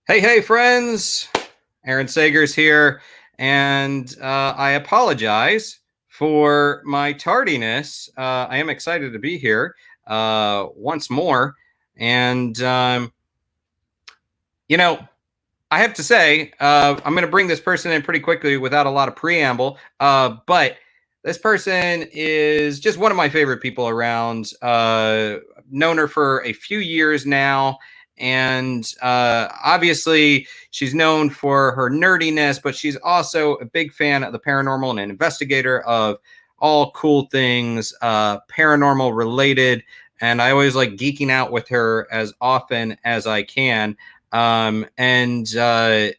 Hey, friends. Aaron Sagers here, and I apologize for my tardiness. I am excited to be here once more, and you know, I have to say, I'm going to bring this person in pretty quickly without a lot of preamble, but this person is just one of my favorite people around. Known her for a few years now, and obviously she's known for her nerdiness, but she's also a big fan of the paranormal and an investigator of all cool things paranormal related. And I always like geeking out with her as often as I can. One other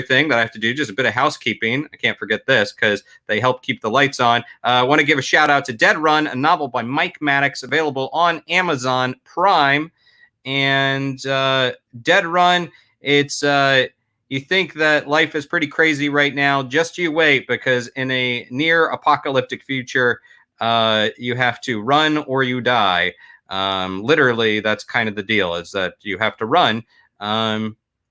thing that I have to do, just a bit of housekeeping. I can't forget this because they help keep the lights on. I want to give a shout out to Dead Run, a novel by Mike Maddox, available on Amazon Prime. And Dead Run, it's you think that life is pretty crazy right now. Just you wait, because in a near apocalyptic future, you have to run or you die. Literally, that's kind of the deal, is that you have to run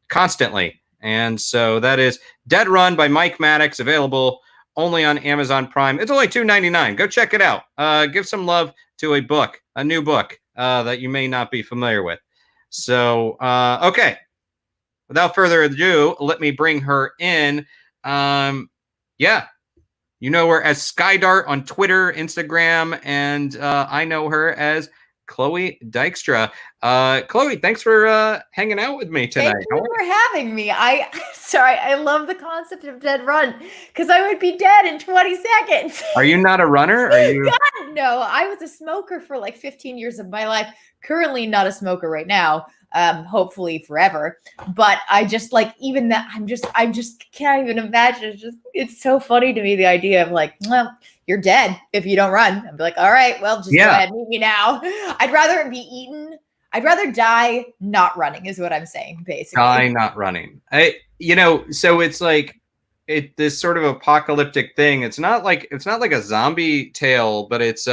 constantly. And so that is Dead Run by Mike Maddox, available only on Amazon Prime. It's only $2.99. Go check it out. Give some love to a new book that you may not be familiar with. So, okay. Without further ado, let me bring her in. Yeah. You know her as Skydart on Twitter, Instagram, and I know her as Chloe Dykstra. Chloe, thanks for hanging out with me tonight. Thank you for having me. I love the concept of Dead Run, because I would be dead in 20 seconds. Are you not a runner? Are you? God, no. I was a smoker for like 15 years of my life. Currently not a smoker right now. Hopefully forever. But I just like, even that, I just can't even imagine. It's so funny to me, the idea of like, well, you're dead if you don't run. I'd be like, all right, well, just go ahead, meet me now. I'd rather be eaten. I'd rather die not running, is what I'm saying, basically. Die not running. So it's like this sort of apocalyptic thing. It's not like a zombie tale, but it's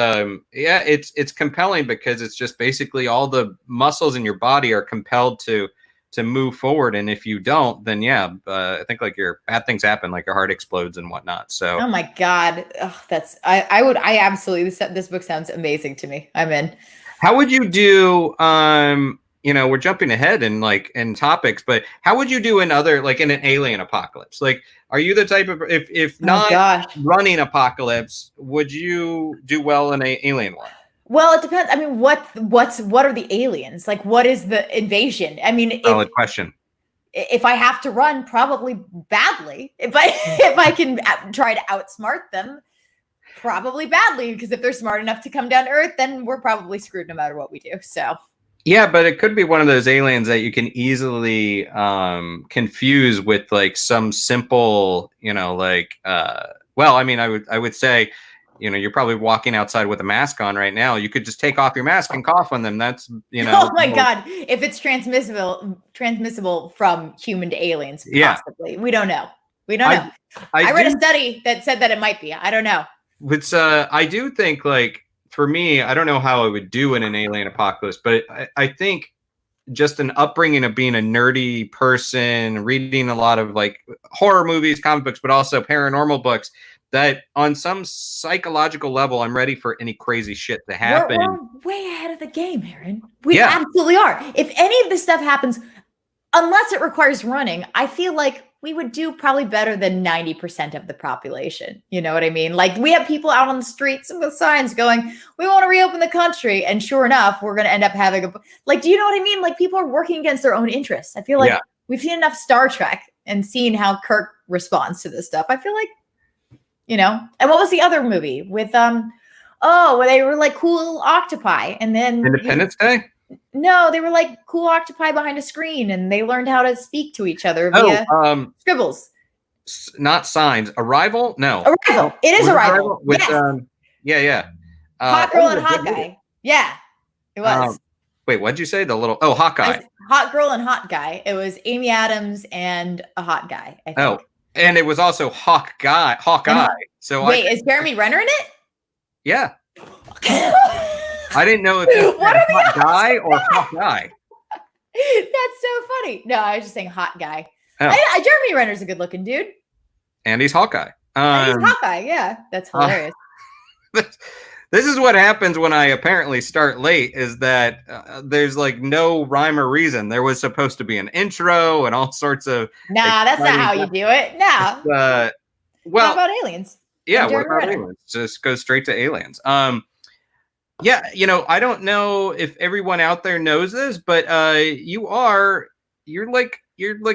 compelling because it's just basically all the muscles in your body are compelled to move forward, and if you don't, then I think like your bad things happen, like your heart explodes and whatnot. So oh my god, I absolutely, this book sounds amazing to me. I'm in. How would you do? We're jumping ahead in topics, but how would you do in an alien apocalypse? Like, are you the type of, if not running apocalypse, would you do well in an alien one? Well, it depends. I mean, what are the aliens? Like, what is the invasion? I mean, valid question. If I have to run, probably badly. If I can try to outsmart them, probably badly, because if they're smart enough to come down to Earth, then we're probably screwed no matter what we do. So yeah, but it could be one of those aliens that you can easily confuse with like some simple, well, I mean, I would say, you're probably walking outside with a mask on right now. You could just take off your mask and cough on them. That's, oh my God, if it's transmissible from human to aliens, possibly. We don't know. know. I read a study that said that it might be. I don't know. It's I do think, like, for me, I don't know how I would do in an alien apocalypse, but I think just an upbringing of being a nerdy person, reading a lot of like horror movies, comic books, but also paranormal books, that on some psychological level, I'm ready for any crazy shit to happen. We're way ahead of the game, Aaron. We absolutely are. If any of this stuff happens, unless it requires running, I feel like we would do probably better than 90% of the population. You know what I mean? Like, we have people out on the streets with signs going, we want to reopen the country. And sure enough, we're going to end up having do you know what I mean? Like, people are working against their own interests. I feel like we've seen enough Star Trek and seen how Kirk responds to this stuff. I feel like, and what was the other movie with, where they were like cool octopi, and then Independence Day? No, they were like cool octopi behind a screen, and they learned how to speak to each other via scribbles. Not Signs. Arrival? No. Arrival. It is Arrival. With, yes. Hot girl and hot guy. Yeah, it was. Wait, what'd you say? Hot guy. Hot girl and hot guy. It was Amy Adams and a hot guy, I think. Oh, and it was also Hawkeye. So wait, is Jeremy Renner in it? Yeah. I didn't know if it was hot guy or Hawkeye. That's so funny. No, I was just saying hot guy. Oh. Jeremy Renner's a good looking dude. And he's Hawkeye. And he's Hawkeye. Yeah, that's hilarious. This is what happens when I apparently start late, is that there's like no rhyme or reason. There was supposed to be an intro and all sorts of. Nah, that's not how you do it. No. Well, what about aliens? Yeah, what about aliens? Just go straight to aliens. Yeah, I don't know if everyone out there knows this, but you're like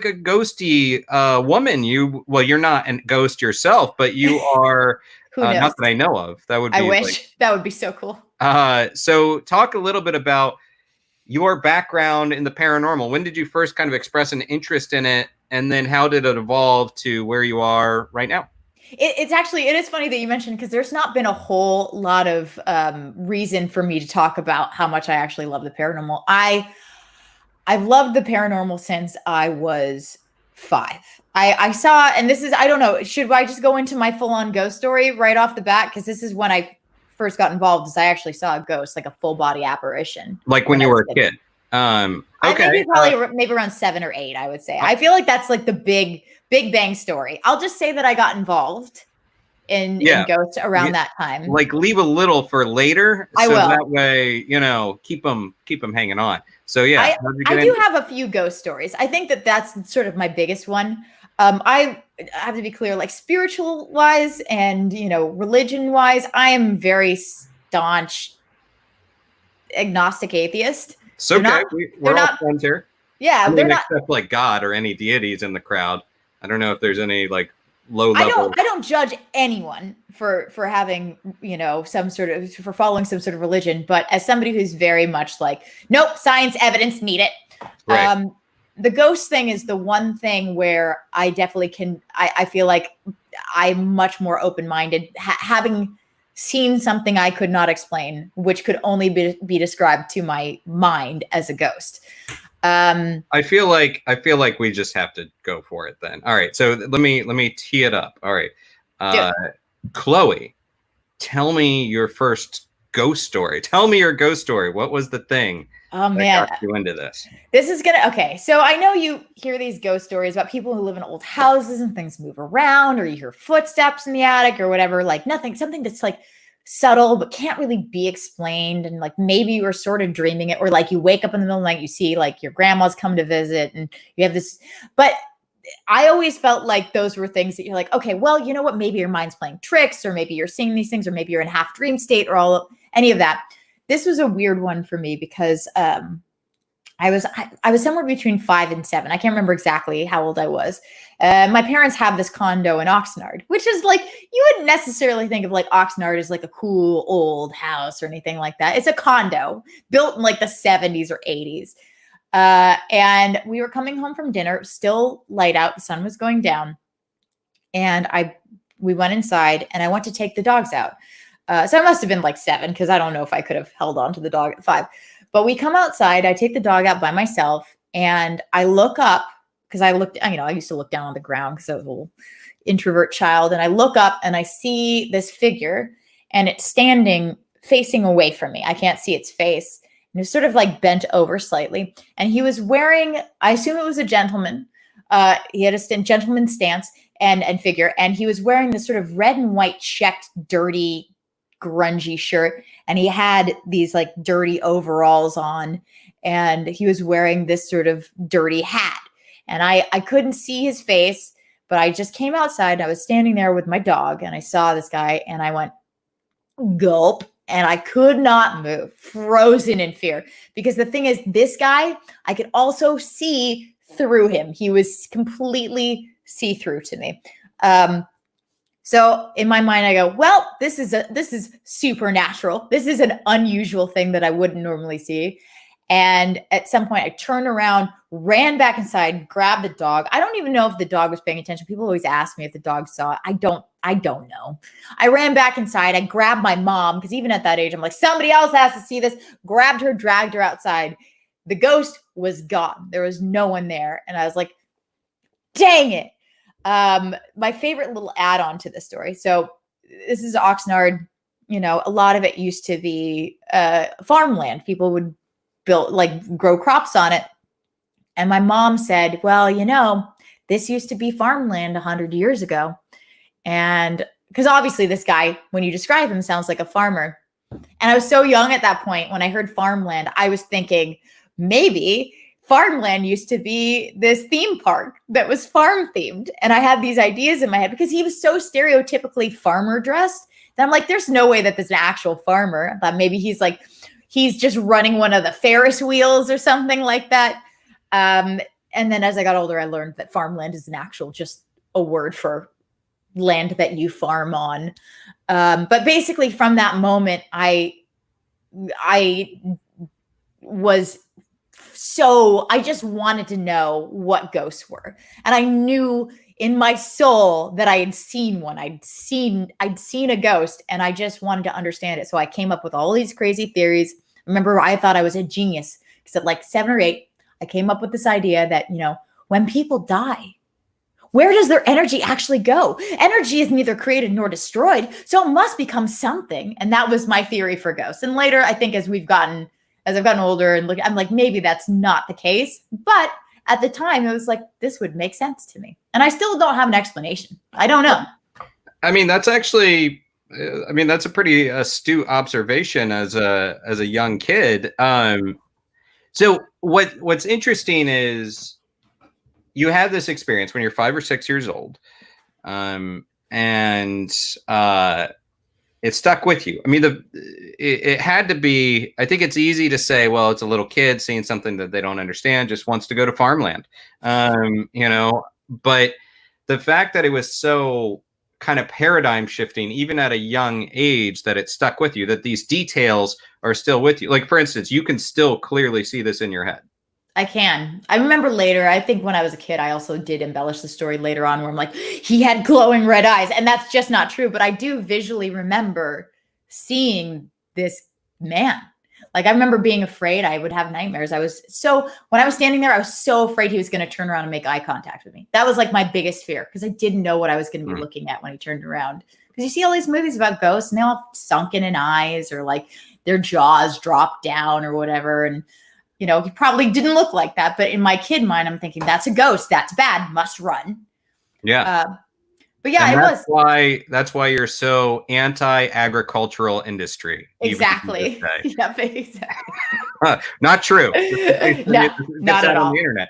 a ghosty woman. You're not a ghost yourself, but you are. Who knows? Not that I know of. That would be. I wish that would be so cool. So talk a little bit about your background in the paranormal. When did you first kind of express an interest in it, and then how did it evolve to where you are right now? It is funny that you mentioned, because there's not been a whole lot of reason for me to talk about how much I actually love the paranormal. I've loved the paranormal since I was 5. I saw, and this is, I don't know, should I just go into my full-on ghost story right off the bat? Because this is when I first got involved, is I actually saw a ghost, like a full body apparition. Like when you were a kid. Okay. Maybe around 7 or 8, I would say. I feel like that's like the big bang story. I'll just say that I got involved in ghosts around that time. Like leave a little for later. I will. That way, keep them hanging on. So yeah. I do have a few ghost stories. I think that that's sort of my biggest one. I have to be clear, like spiritual wise and, religion wise, I am very staunch agnostic atheist. So okay, we're all friends here. Yeah, they're not except like God or any deities in the crowd. I don't know if there's any like low level. I don't judge anyone for having, for following some sort of religion, but as somebody who's very much like, nope, science evidence, need it. Right. The ghost thing is the one thing where I definitely can, I feel like I'm much more open-minded, having seen something I could not explain, which could only be described to my mind as a ghost. I feel like we just have to go for it then. All right. So let me tee it up. All right. Chloe, tell me your first ghost story. Tell me your ghost story. What was the thing that got you into this? This is okay. So I know you hear these ghost stories about people who live in old houses and things move around, or you hear footsteps in the attic or whatever, like something that's like subtle but can't really be explained, and like maybe you were sort of dreaming it, or like you wake up in the middle of the night, you see like your grandma's come to visit and you have this. But I always felt like those were things that you're like, okay, well, you know what, maybe your mind's playing tricks, or maybe you're seeing these things, or maybe you're in half dream state, or any of that. This was a weird one for me because I was somewhere between 5 and 7. I can't remember exactly how old I was. My parents have this condo in Oxnard, which is like, you wouldn't necessarily think of like Oxnard as like a cool old house or anything like that. It's a condo built in like the 70s or 80s. And we were coming home from dinner, still light out. The sun was going down. And we went inside and I went to take the dogs out. So I must have been like 7, because I don't know if I could have held on to the dog at 5. But we come outside, I take the dog out by myself, and I look up, because I used to look down on the ground because I was a little introvert child. And I look up and I see this figure, and it's standing facing away from me. I can't see its face. And it's sort of like bent over slightly. And he was wearing, I assume it was a gentleman. He had a gentleman stance and figure. And he was wearing this sort of red and white checked, dirty, grungy shirt, and he had these like dirty overalls on, and he was wearing this sort of dirty hat, and I couldn't see his face, but I just came outside and I was standing there with my dog, and I saw this guy, and I went gulp, and I could not move, frozen in fear, because the thing is, this guy, I could also see through him. He was completely see-through to me. So in my mind, I go, well, this is supernatural. This is an unusual thing that I wouldn't normally see. And at some point I turned around, ran back inside, grabbed the dog. I don't even know if the dog was paying attention. People always ask me if the dog saw it. I don't know. I ran back inside. I grabbed my mom, because even at that age, I'm like, somebody else has to see this. Grabbed her, dragged her outside. The ghost was gone. There was no one there. And I was like, dang it. My favorite little add-on to this story. So this is Oxnard, a lot of it used to be farmland. People would grow crops on it. And my mom said, well, you know, this used to be farmland 100 years ago. And because obviously this guy, when you describe him, sounds like a farmer. And I was so young at that point. When I heard farmland, I was thinking maybe farmland used to be this theme park that was farm themed. And I had these ideas in my head because he was so stereotypically farmer dressed that I'm like, there's no way that this is an actual farmer. I thought maybe he's just running one of the Ferris wheels or something like that. And then as I got older, I learned that farmland is an actual, just a word for land that you farm on. But basically from that moment, I just wanted to know what ghosts were. And I knew in my soul that I had seen one. I'd seen a ghost, and I just wanted to understand it. So I came up with all these crazy theories. Remember, I thought I was a genius because at like 7 or 8, I came up with this idea that, you know, when people die, where does their energy actually go? Energy is neither created nor destroyed, so it must become something. And that was my theory for ghosts. And later, I think as I've gotten older and look, I'm like, maybe that's not the case. But at the time, it was like, this would make sense to me. And I still don't have an explanation. I don't know. I mean, that's actually, that's a pretty astute observation as a young kid. So what's interesting is you had this experience when you're 5 or 6 years old, and it stuck with you. I mean, it had to be. I think it's easy to say, well, it's a little kid seeing something that they don't understand, just wants to go to farmland, you know. But the fact that it was so kind of paradigm shifting, even at a young age, that it stuck with you, that these details are still with you. Like, for instance, you can still clearly see this in your head. I can. I remember later, I think when I was a kid, I also did embellish the story later on where I'm like, he had glowing red eyes. And that's just not true. But I do visually remember seeing this man. Like, I remember being afraid. I would have nightmares. When I was standing there, I was so afraid he was going to turn around and make eye contact with me. That was like my biggest fear because I didn't know what I was going to be looking at when he turned around. Because you see all these movies about ghosts and they all have sunken in eyes or like their jaws drop down or whatever. And you know, he probably didn't look like that, but in my kid mind, I'm thinking that's a ghost. That's bad. Must run. Yeah. But yeah, and it was. That's why you're so anti-agricultural industry. Exactly. Yep, exactly. Not true. No, not at all. On the internet.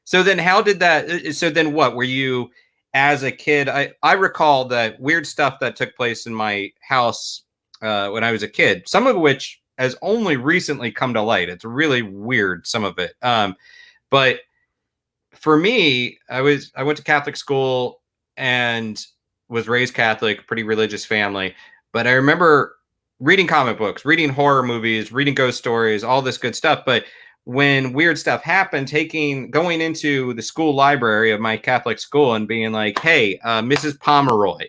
So then how did that, so then what were you as a kid? I recall that weird stuff that took place in my house when I was a kid, some of which has only recently come to light. It's really weird, some of it. But for me, I went to Catholic school and was raised Catholic, pretty religious family. But I remember reading comic books, reading horror movies, reading ghost stories, all this good stuff. But when weird stuff happened, going into the school library of my Catholic school and being like, hey, Mrs. Pomeroy,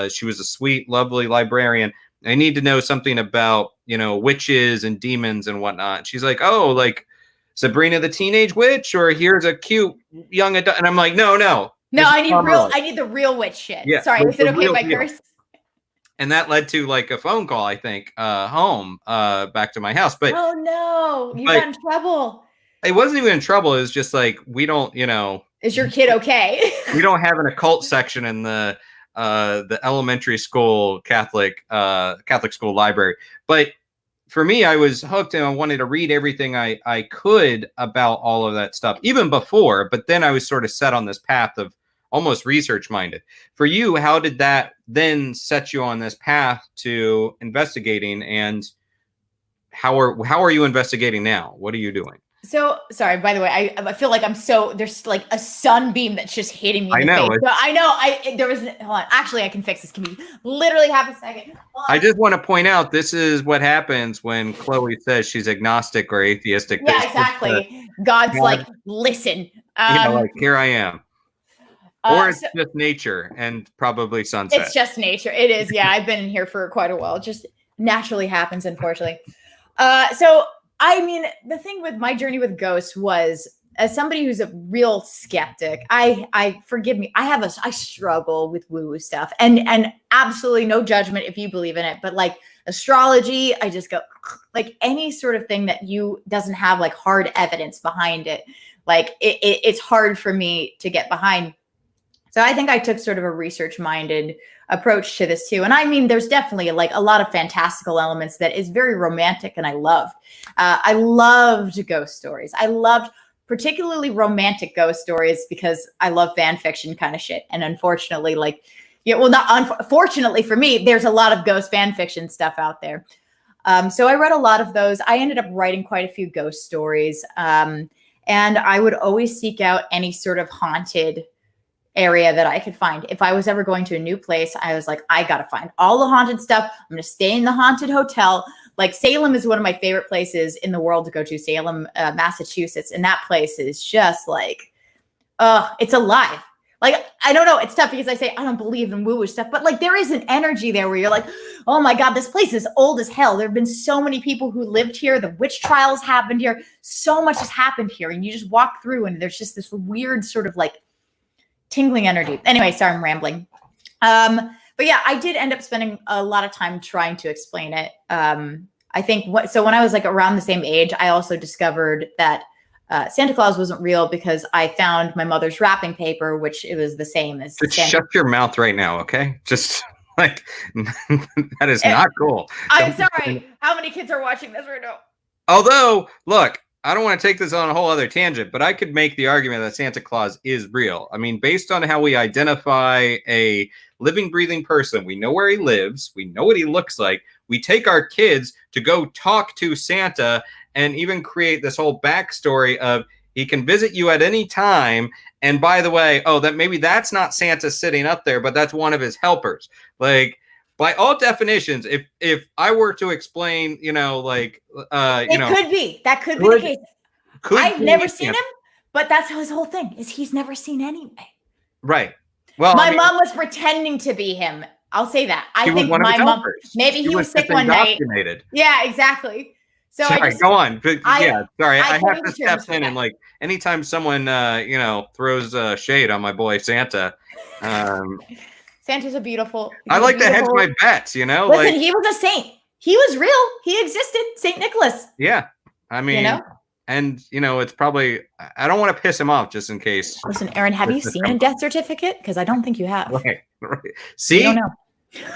she was a sweet, lovely librarian. I need to know something about, you know, witches and demons and whatnot. She's like, oh, like Sabrina the Teenage Witch, or here's a cute young adult. And I'm like, no. I need the real witch shit. Yeah, sorry, is it okay if I curse? And that led to like a phone call, I think, home, back to my house. But oh no, you got in trouble. It wasn't even in trouble. It was just like, we don't, you know. Is your kid okay? We don't have an occult section in the elementary school Catholic school library. But for me, I was hooked and I wanted to read everything I could about all of that stuff, even before. But then I was sort of set on this path of almost research minded. For you, how did that then set you on this path to investigating, and how are you investigating now? What are you doing? So sorry, by the way, I feel like there's like a sunbeam that's just hitting me in the face. So hold on. Actually, I can fix this. Give me literally half a second. I just want to point out, this is what happens when Chloe says she's agnostic or atheistic. Yeah, exactly. God's like, listen. Like, here I am. Or it's just nature and probably sunset. It's just nature. It is. Yeah, I've been in here for quite a while. It just naturally happens, unfortunately. So I mean, the thing with my journey with ghosts was as somebody who's a real skeptic, I forgive me, I struggle with woo-woo stuff, and absolutely no judgment if you believe in it, but like astrology, I just go like any sort of thing that doesn't have like hard evidence behind it. Like it's hard for me to get behind. So I think I took sort of a research-minded approach to this too. And I mean, there's definitely like a lot of fantastical elements that is very romantic, and I loved. I loved ghost stories. I loved particularly romantic ghost stories because I love fan fiction kind of shit. And unfortunately, like, yeah, well, not unfortunately for me, there's a lot of ghost fan fiction stuff out there. So I read a lot of those. I ended up writing quite a few ghost stories. And I would always seek out any sort of haunted area that I could find. If I was ever going to a new place, I was like, I got to find all the haunted stuff. I'm going to stay in the haunted hotel. Like Salem is one of my favorite places in the world to go to, Salem, Massachusetts. And that place is just like, it's alive. Like, I don't know. It's tough because I say I don't believe in woo-woo stuff, but like there is an energy there where you're like, oh my God, this place is old as hell. There have been so many people who lived here. The witch trials happened here. So much has happened here. And you just walk through and there's just this weird sort of like tingling energy. Anyway, sorry, I'm rambling. But yeah, I did end up spending a lot of time trying to explain it. I think so when I was like around the same age, I also discovered that Santa Claus wasn't real because I found my mother's wrapping paper, which it was the same as Shut your mouth right now, okay? Just like that is not cool. I'm sorry. How many kids are watching this right now? Although, look, I don't want to take this on a whole other tangent, but I could make the argument that Santa Claus is real. I mean, based on how we identify a living, breathing person, we know where he lives, we know what he looks like. We take our kids to go talk to Santa and even create this whole backstory of he can visit you at any time. And by the way, maybe that's not Santa sitting up there, but that's one of his helpers. Like, by all definitions, if I were to explain, it could be. That could be the case. I've never seen him, but that's his whole thing is he's never seen anyway. Right. Well, my mom was pretending to be him. I'll say that. I think my mom, maybe he was sick one night. Yeah, exactly. So sorry, go on. But I have to step in and like anytime someone throws shade on my boy Santa. Santa's a beautiful. I like to hedge my bets, Listen, like, he was a saint. He was real. He existed. Saint Nicholas. Yeah, I mean, and it's probably I don't want to piss him off just in case. Listen, Aaron, have you seen a death certificate? Because I don't think you have. Right. See. I don't know.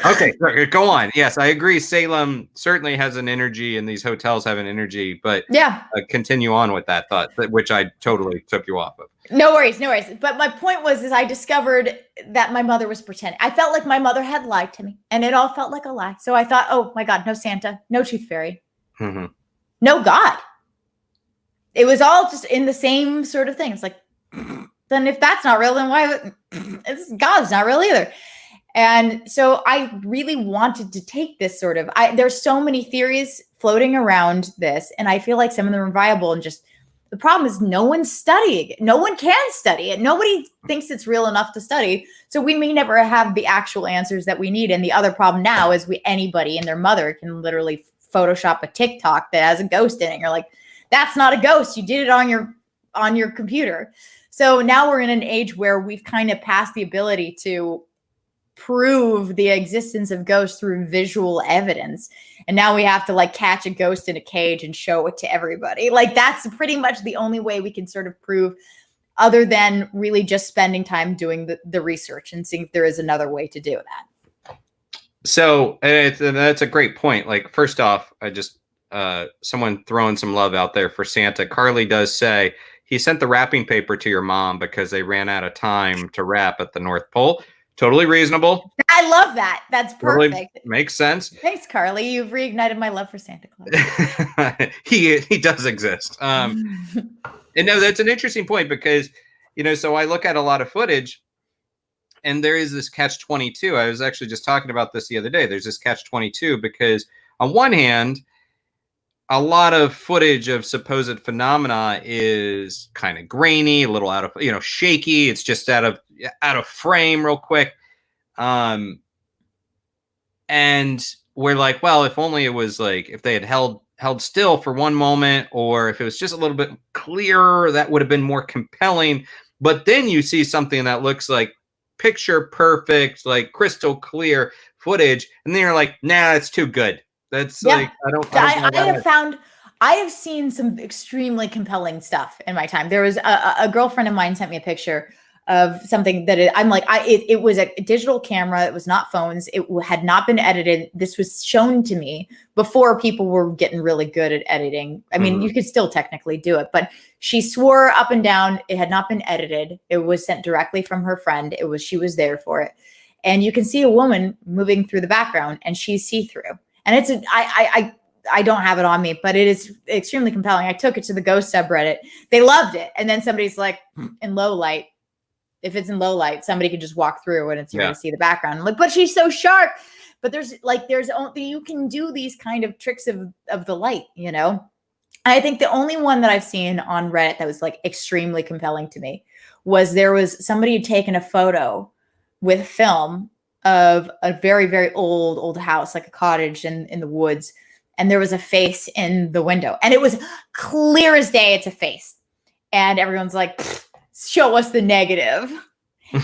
Okay, go on. Yes, I agree. Salem certainly has an energy, and these hotels have an energy. But yeah, continue on with that thought, which I totally took you off of. No worries. But my point was, I discovered that my mother was pretending. I felt like my mother had lied to me, and it all felt like a lie. So I thought, oh my God, no Santa, no tooth fairy, no God. It was all just in the same sort of thing. It's like, then if that's not real, then why? God's not real either. And so I really wanted to take this sort of, there's so many theories floating around this, and I feel like some of them are viable, and just the problem is no one's studying it. No one can study it. Nobody thinks it's real enough to study. So we may never have the actual answers that we need. And the other problem now is anybody and their mother can literally Photoshop a TikTok that has a ghost in it. You're like, that's not a ghost. You did it on your computer. So now we're in an age where we've kind of passed the ability to prove the existence of ghosts through visual evidence. And now we have to like catch a ghost in a cage and show it to everybody. Like that's pretty much the only way we can sort of prove, other than really just spending time doing the research and seeing if there is another way to do that. So that's a great point. Like, first off, I just, someone throwing some love out there for Santa. Carly does say he sent the wrapping paper to your mom because they ran out of time to wrap at the North Pole. Totally reasonable. I love that. That's perfect. Totally makes sense. Thanks, Carly. You've reignited my love for Santa Claus. He does exist. And no, that's an interesting point because, so I look at a lot of footage and there is this catch-22. I was actually just talking about this the other day. There's this catch-22 because on one hand, a lot of footage of supposed phenomena is kind of grainy, a little out of, shaky. It's just out of frame real quick. And we're like, well, if only it was like, if they had held held still for one moment, or if it was just a little bit clearer, that would have been more compelling. But then you see something that looks like picture perfect, like crystal clear footage, and then you're like, nah, it's too good. That's like, I don't I have seen some extremely compelling stuff in my time. There was a girlfriend of mine sent me a picture of something that it was a digital camera. It was not phones. It had not been edited. This was shown to me before people were getting really good at editing. I mean, you could still technically do it, but she swore up and down it had not been edited. It was sent directly from her friend. She was there for it. And you can see a woman moving through the background, and she's see-through. And I don't have it on me, but it is extremely compelling. I took it to the Ghost subreddit. They loved it. And then somebody's like, in low light, if it's in low light, somebody can just walk through and it's here to see the background. I'm like, but she's so sharp. But you can do these kind of tricks of the light, you know? And I think the only one that I've seen on Reddit that was like extremely compelling to me was there was somebody had taken a photo with film of a very, very old house, like a cottage in the woods. And there was a face in the window, and it was clear as day. It's a face. And everyone's like, show us the negative.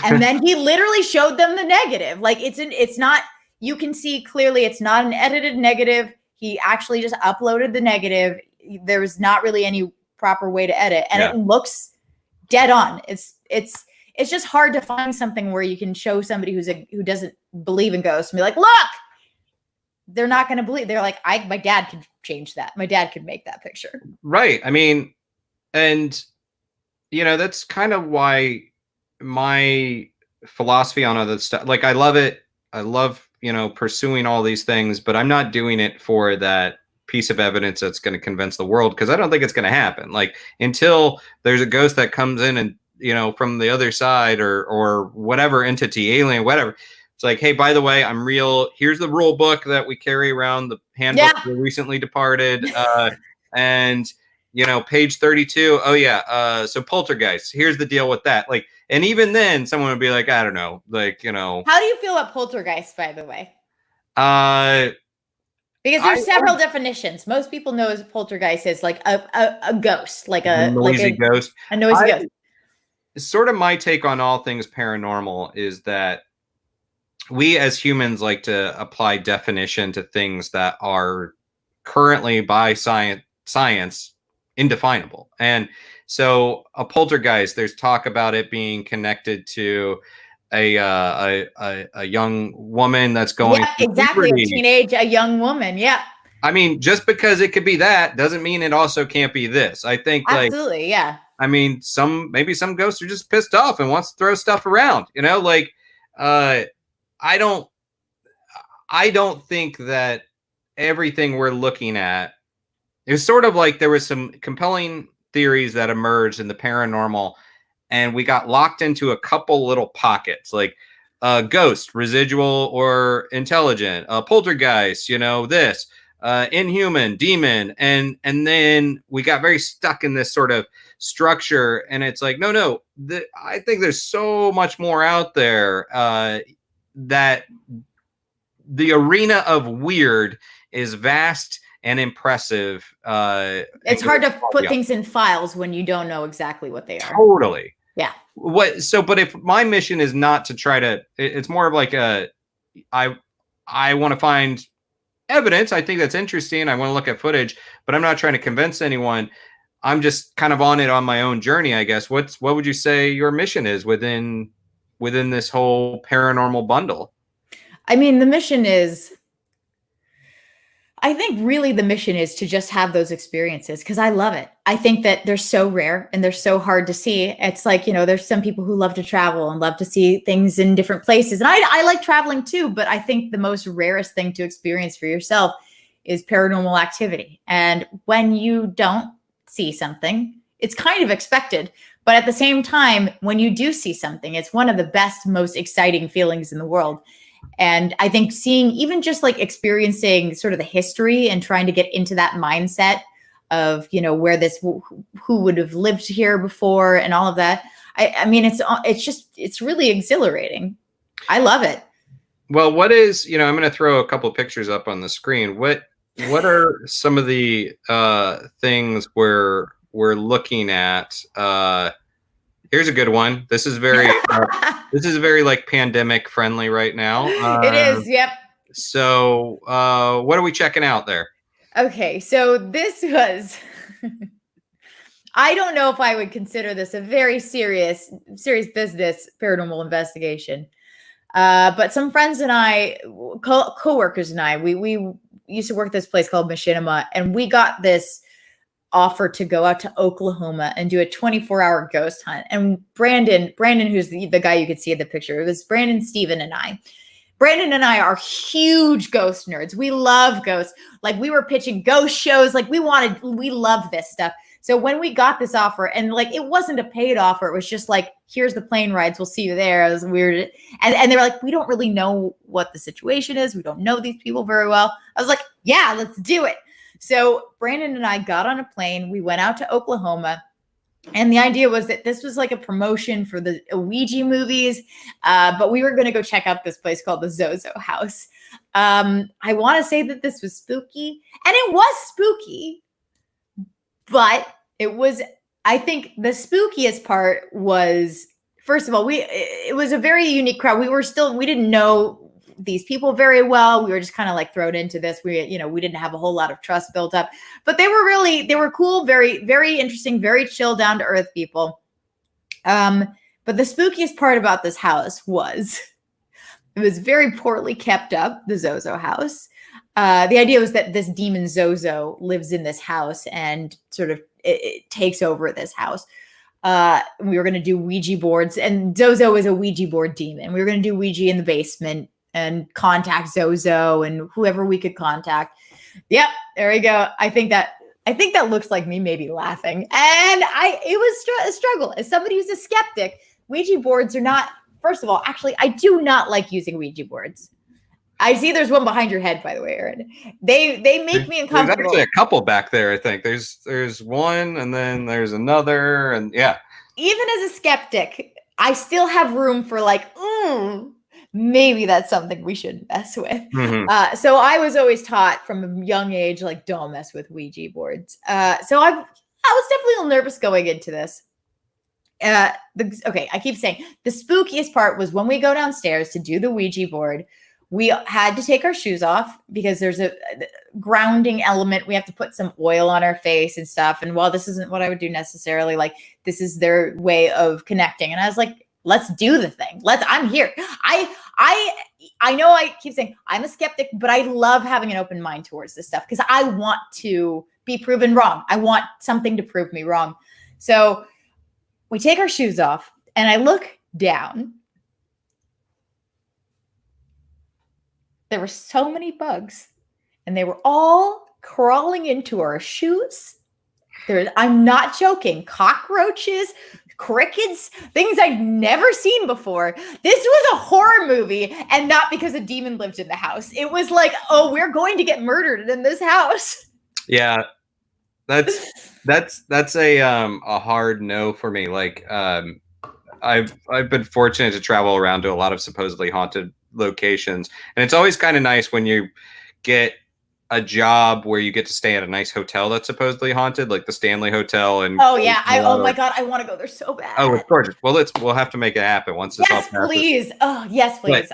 And then he literally showed them the negative. Like it's not, you can see clearly it's not an edited negative. He actually just uploaded the negative. There was not really any proper way to edit. And it looks dead on. It's just hard to find something where you can show somebody who doesn't believe in ghosts and be like, look, they're not going to believe. They're like, my dad could change that. My dad could make that picture. Right. I mean, and you know, that's kind of why my philosophy on all that stuff, like I love it. I love, you know, pursuing all these things, but I'm not doing it for that piece of evidence that's going to convince the world, because I don't think it's going to happen. Like until there's a ghost that comes in and, you know, from the other side or whatever entity, alien, whatever. It's like, hey, by the way, I'm real. Here's the rule book that we carry around, the handbook we recently departed. And, you know, page 32. Oh, yeah. So poltergeist. Here's the deal with that. Like, and even then someone would be like, I don't know. Like, you know. How do you feel about poltergeist, by the way? Because there's several definitions. Most people know as poltergeist is like a ghost, like a noisy ghost. A noisy ghost. Sort of my take on all things paranormal is that we as humans like to apply definition to things that are currently by science indefinable. And so a poltergeist, there's talk about it being connected to a young woman that's going exactly puberty. A young woman. Yeah. I mean, just because it could be that doesn't mean it also can't be this. I think absolutely, yeah. I mean, maybe some ghosts are just pissed off and wants to throw stuff around, you know, like I don't think that everything we're looking at is sort of like there was some compelling theories that emerged in the paranormal, and we got locked into a couple little pockets, like ghost, residual or intelligent, poltergeist, you know, this, inhuman, demon, and then we got very stuck in this sort of structure, and it's like, no, I think there's so much more out there, that the arena of weird is vast and impressive. It's hard to put things in files when you don't know exactly what they are. Totally. Yeah. But if my mission is not to try to, it's more of like I want to find evidence. I think that's interesting. I want to look at footage, but I'm not trying to convince anyone. I'm just kind of on it on my own journey, I guess. What would you say your mission is within this whole paranormal bundle? I mean, the mission is, I think really the mission is to just have those experiences, because I love it. I think that they're so rare and they're so hard to see. It's like, you know, there's some people who love to travel and love to see things in different places. And I like traveling too, but I think the most rarest thing to experience for yourself is paranormal activity. And when you don't see something, it's kind of expected. But at the same time, when you do see something, it's one of the best, most exciting feelings in the world. And I think seeing, even just like experiencing sort of the history and trying to get into that mindset of, you know, where who would have lived here before and all of that. I mean, it's really exhilarating. I love it. Well, what is, you know, I'm going to throw a couple of pictures up on the screen. what are some of the things we're looking at? Here's a good one. This is very like pandemic friendly right now. It is. Yep. So what are we checking out there? Okay, so this was I don't know if I would consider this a very serious business paranormal investigation. But some friends and I, co-workers and I, we used to work at this place called Machinima, and we got this offer to go out to Oklahoma and do a 24-hour ghost hunt. And Brandon, who's the guy you could see in the picture, it was Brandon, Steven, and I. Brandon and I are huge ghost nerds. We love ghosts. Like, we were pitching ghost shows. Like, we love this stuff. So when we got this offer, and like, it wasn't a paid offer, it was just like, here's the plane rides, we'll see you there. It was weird. And they were like, we don't really know what the situation is. We don't know these people very well. I was like, yeah, let's do it. So Brandon and I got on a plane. We went out to Oklahoma. And the idea was that this was like a promotion for the Ouija movies. But we were going to go check out this place called the Zozo House. I want to say that this was spooky. And it was spooky. But it was, I think the spookiest part was, first of all, it was a very unique crowd. We didn't know these people very well. We were just kind of like thrown into this. We didn't have a whole lot of trust built up, but they were cool, very, very interesting, very chill, down to earth people. But the spookiest part about this house was it was very poorly kept up, the Zozo house. The idea was that this demon Zozo lives in this house and sort of it takes over this house. We were going to do Ouija boards, and Zozo is a Ouija board demon. We were going to do Ouija in the basement and contact Zozo and whoever we could contact. Yep, there we go. I think that looks like me maybe laughing. And it was a struggle. As somebody who's a skeptic, Ouija boards are not, first of all, actually, I do not like using Ouija boards. I see there's one behind your head, by the way, Aaron. They make me uncomfortable. There's actually a couple back there, I think. There's one, and then there's another, and yeah. Even as a skeptic, I still have room for like, maybe that's something we shouldn't mess with. Mm-hmm. So I was always taught from a young age, like, don't mess with Ouija boards. So I was definitely a little nervous going into this. I keep saying the spookiest part was when we go downstairs to do the Ouija board. We had to take our shoes off because there's a grounding element. We have to put some oil on our face and stuff. And while this isn't what I would do necessarily, like, this is their way of connecting. And I was like, let's do the thing. I'm here. I know I keep saying I'm a skeptic, but I love having an open mind towards this stuff because I want to be proven wrong. I want something to prove me wrong. So we take our shoes off and I look down. There were so many bugs, and they were all crawling into our shoes. I'm not joking. Cockroaches, crickets, things I'd never seen before. This was a horror movie, and not because a demon lived in the house. It was like, oh, we're going to get murdered in this house. Yeah, that's a hard no for me. Like, I've been fortunate to travel around to a lot of supposedly haunted locations, and it's always kind of nice when you get a job where you get to stay at a nice hotel that's supposedly haunted, like the Stanley Hotel. And oh yeah, oh my god, I want to go there so bad. Oh, it's gorgeous. Well, we'll have to make it happen once this all passes. Please. Oh yes, please.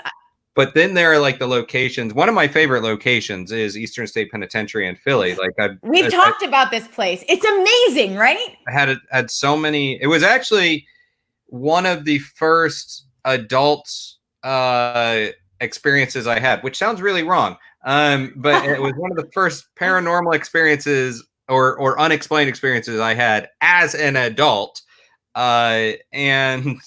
But then there are like the locations. One of my favorite locations is Eastern State Penitentiary in Philly. Like we've talked about this place. It's amazing, right? I had so many. It was actually one of the first adult experiences I had, which sounds really wrong. But it was one of the first paranormal experiences or unexplained experiences I had as an adult. And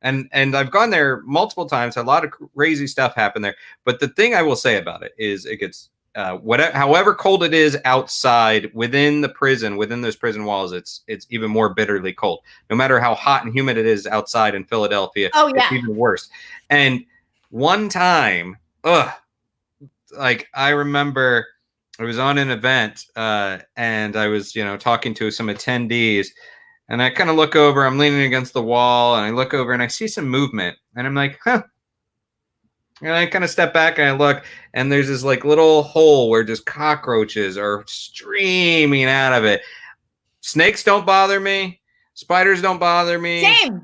I've gone there multiple times. A lot of crazy stuff happened there. But the thing I will say about it is it gets however cold it is outside, within those prison walls, it's even more bitterly cold. No matter how hot and humid it is outside in Philadelphia, it's even worse. And one time, like I remember I was on an event and I was, talking to some attendees, and I kind of look over, I'm leaning against the wall, and I look over and I see some movement, and I'm like, huh. And I kind of step back and I look, and there's this like little hole where just cockroaches are streaming out of it. Snakes don't bother me. Spiders don't bother me. Same.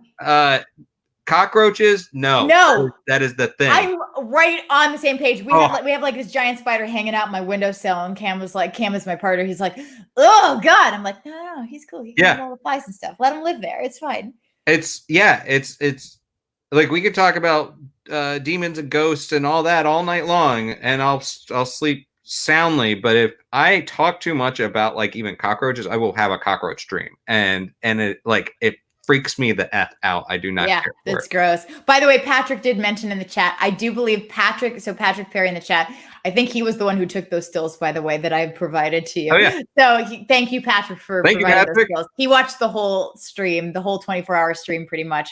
Cockroaches, no. No. That is the thing. I'm right on the same page. We have like this giant spider hanging out my windowsill, and Cam is my partner. He's like, oh God. I'm like, no, he's cool. He can eat all the flies and stuff. Let him live there. It's fine. It's like we could talk about demons and ghosts and all that all night long, and I'll sleep soundly. But if I talk too much about like even cockroaches, I will have a cockroach dream, and it freaks me the F out. I do not care for that's it. gross. By the way, Patrick did mention in the chat, I do believe Patrick Perry in the chat, I think he was the one who took those stills, by the way, that I provided to you. Oh, yeah. So thank you, Patrick, for providing those stills. He watched the whole stream, the whole 24-hour stream pretty much.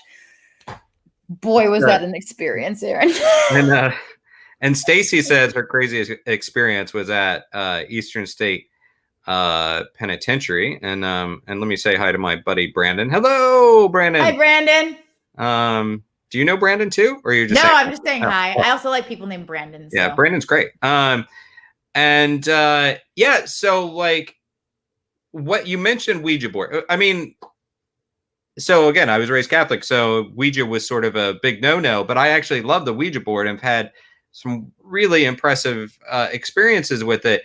Boy, was that an experience, Aaron. And Stacy says her craziest experience was at Eastern State Penitentiary, and let me say hi to my buddy Brandon. Hello, Brandon. Hi, Brandon. Do you know Brandon too, or you're just I'm just saying hi. I also like people named Brandon. So. Yeah, Brandon's great. So like what you mentioned, Ouija board. I mean, so again, I was raised Catholic, so Ouija was sort of a big no-no, but I actually love the Ouija board and have had some really impressive experiences with it.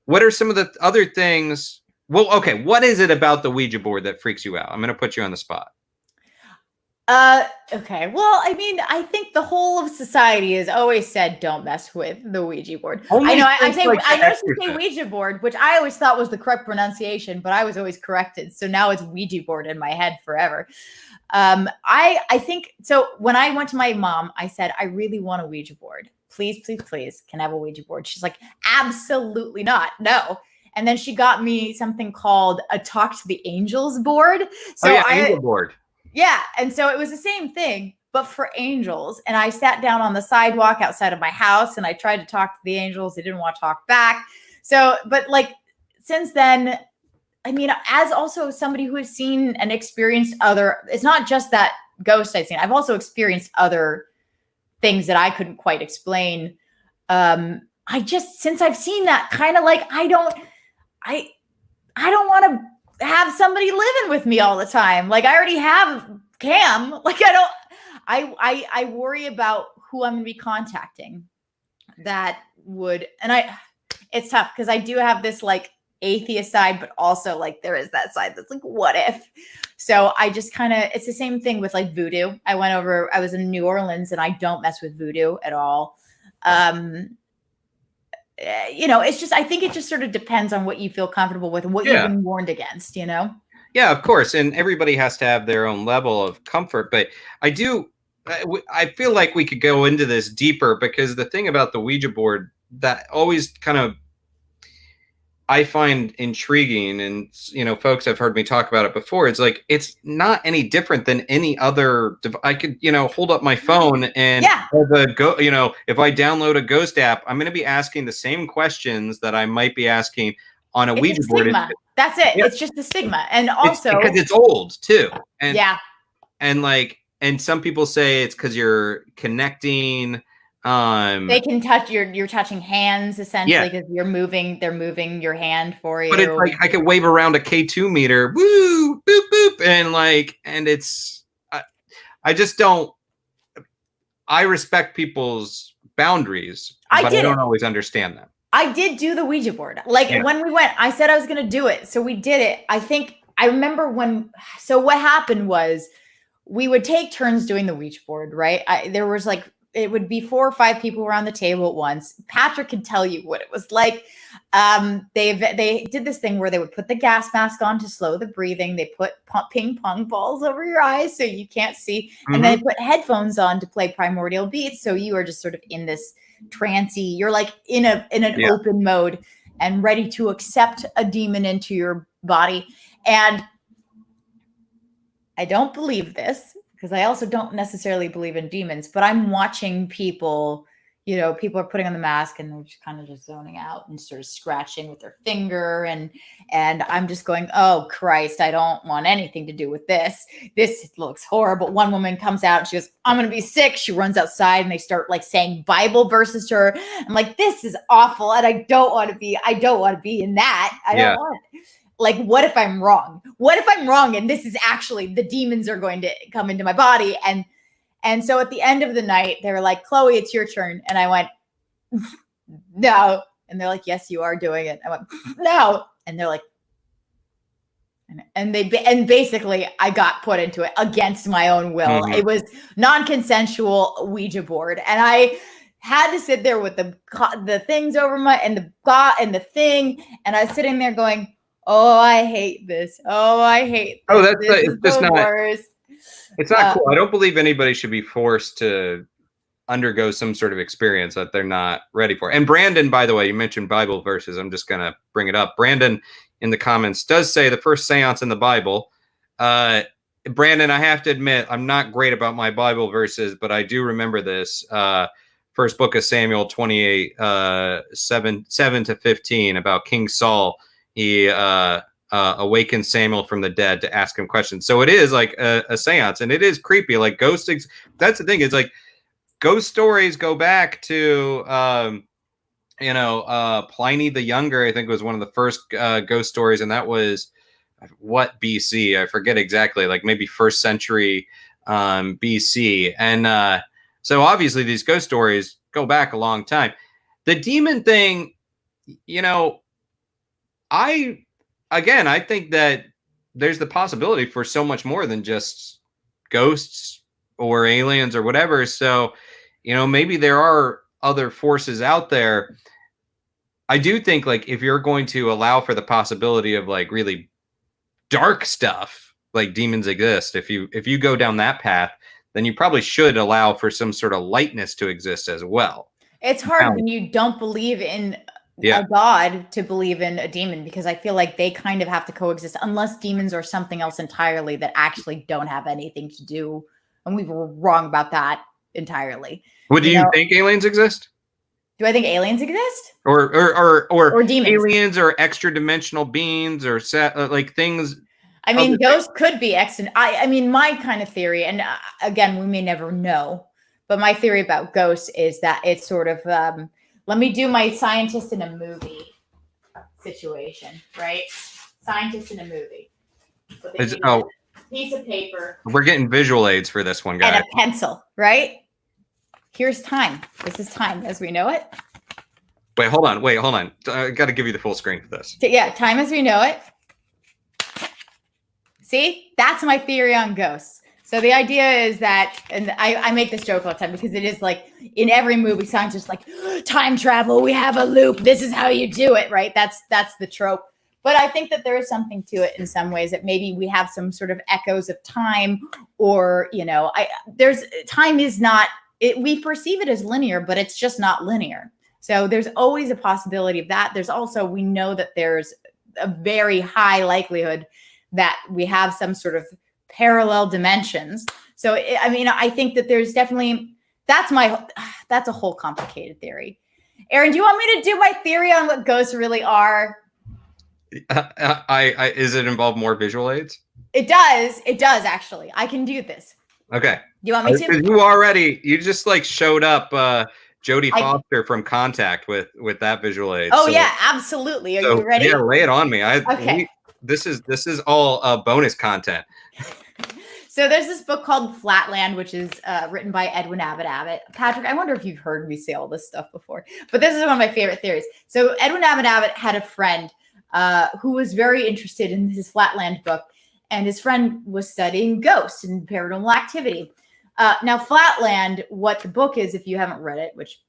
What are some of the other things? Well, okay, what is it about the Ouija board that freaks you out? I'm going to put you on the spot. Okay. Well, I mean, I think the whole of society has always said, don't mess with the Ouija board. I know you say Ouija board, which I always thought was the correct pronunciation, but I was always corrected. So now it's Ouija board in my head forever. I think, so when I went to my mom, I said, I really want a Ouija board. Please, please, please, can I have a Ouija board? She's like, absolutely not. No. And then she got me something called a Talk to the Angels board. So Angel board. Yeah. And so it was the same thing, but for angels. And I sat down on the sidewalk outside of my house and I tried to talk to the angels. They didn't want to talk back. So, but like since then, I mean, as also somebody who has seen and experienced it's not just that ghost I've seen. I've also experienced other things that I couldn't quite explain. Since I've seen that, kind of like, I don't want to have somebody living with me all the time. Like I already have Cam. Like I worry about who I'm going to be contacting it's tough because I do have this like atheist side, but also like there is that side that's like, what if? So I just it's the same thing with like voodoo. I was in New Orleans and I don't mess with voodoo at all. It's just, I think it just sort of depends on what you feel comfortable with and what you've been warned against, Yeah, of course. And everybody has to have their own level of comfort. But I feel like we could go into this deeper because the thing about the Ouija board that always kind of I find intriguing, and folks have heard me talk about it before. It's like it's not any different than any other. I could hold up my phone and if I download a ghost app, I'm going to be asking the same questions that I might be asking on a Ouija board. That's it. Yeah. It's just the stigma, and also because it's old too. And and some people say it's because you're connecting. They can touch you're touching hands essentially because they're moving your hand for you. But it's like I could wave around a K2 meter, woo, boop, boop, and it's I just don't. I respect people's boundaries, but I don't always understand them. I did do the Ouija board. When we went, I said I was going to do it, so we did it. I think I remember so what happened was we would take turns doing the Ouija board, right? There was it would be 4 or 5 people around the table at once. Patrick can tell you what it was like. They did this thing where they would put the gas mask on to slow the breathing. They put ping pong balls over your eyes so you can't see. Mm-hmm. And then they put headphones on to play primordial beats. So you are just sort of in this trancey, you're like in an open mode and ready to accept a demon into your body. And I don't believe this, because I also don't necessarily believe in demons, but I'm watching people people are putting on the mask and they're just kind of just zoning out and sort of scratching with their finger. And I'm just going, oh Christ, I don't want anything to do with this. This looks horrible. One woman comes out and she goes, I'm going to be sick. She runs outside and they start like saying Bible verses to her. I'm like, this is awful. And I don't want to be in that. I don't want it. Like, what if I'm wrong? What if I'm wrong? And this is actually, the demons are going to come into my body. And so at the end of the night, they were like, Chloe, it's your turn. And I went, no. And they're like, yes, you are doing it. I went, no. And they're like, and basically I got put into it against my own will. Mm-hmm. It was non-consensual Ouija board. And I had to sit there with the things over and the thing. And I was sitting there going, oh, I hate this. Oh, I hate this. Oh, it's just not worst. It's not cool. I don't believe anybody should be forced to undergo some sort of experience that they're not ready for. And Brandon, by the way, you mentioned Bible verses. I'm just going to bring it up. Brandon in the comments does say the first seance in the Bible. Brandon, I have to admit, I'm not great about my Bible verses, but I do remember this. First book of Samuel 28, 7 to 15 about King Saul. He awakens Samuel from the dead to ask him questions. So it is like a seance, and it is creepy. Like ghosting. That's the thing. Is like ghost stories go back to Pliny the Younger. I think was one of the first ghost stories, and that was what BC? I forget exactly. Like maybe first century BC. And so obviously these ghost stories go back a long time. The demon thing, I think that there's the possibility for so much more than just ghosts or aliens or whatever. So, maybe there are other forces out there. I do think like if you're going to allow for the possibility of like really dark stuff, like demons exist, if you go down that path, then you probably should allow for some sort of lightness to exist as well. It's hard when you don't believe in a god to believe in a demon, because I feel like they kind of have to coexist unless demons are something else entirely that actually don't have anything to do. And we were wrong about that entirely. Do you think aliens exist? Do I think aliens exist? Or demons? Aliens or extra dimensional beings or like things. I mean, ghosts could be extra. I mean, my kind of theory, and again, we may never know, but my theory about ghosts is that it's sort of, let me do my scientist in a movie situation, right? Scientist in a movie. So piece of paper. We're getting visual aids for this one, guys. And a pencil, right? Here's time. This is time as we know it. Wait, hold on. I got to give you the full screen for this. Yeah, time as we know it. See, that's my theory on ghosts. So the idea is that, and I make this joke all the time because it is like in every movie, scientists like time travel. We have a loop. This is how you do it, right? That's the trope. But I think that there is something to it in some ways, that maybe we have some sort of echoes of time, or time is not. We perceive it as linear, but it's just not linear. So there's always a possibility of that. There's also, we know that there's a very high likelihood that we have some sort of parallel dimensions. So, I think that there's definitely, that's a whole complicated theory. Aaron, do you want me to do my theory on what ghosts really are? Is it involve more visual aids? It does actually. I can do this. Okay. Do you want me to? You just like showed up Jodie Foster from Contact with that visual aid. Oh, so, yeah, absolutely. Are you ready? Yeah, lay it on me. Okay. This is all bonus content. So there's this book called Flatland, which is written by Edwin Abbott. Patrick, I wonder if you've heard me say all this stuff before, but this is one of my favorite theories. So Edwin Abbott had a friend who was very interested in his Flatland book, and his friend was studying ghosts and paranormal activity. Now, Flatland, what the book is, if you haven't read it, which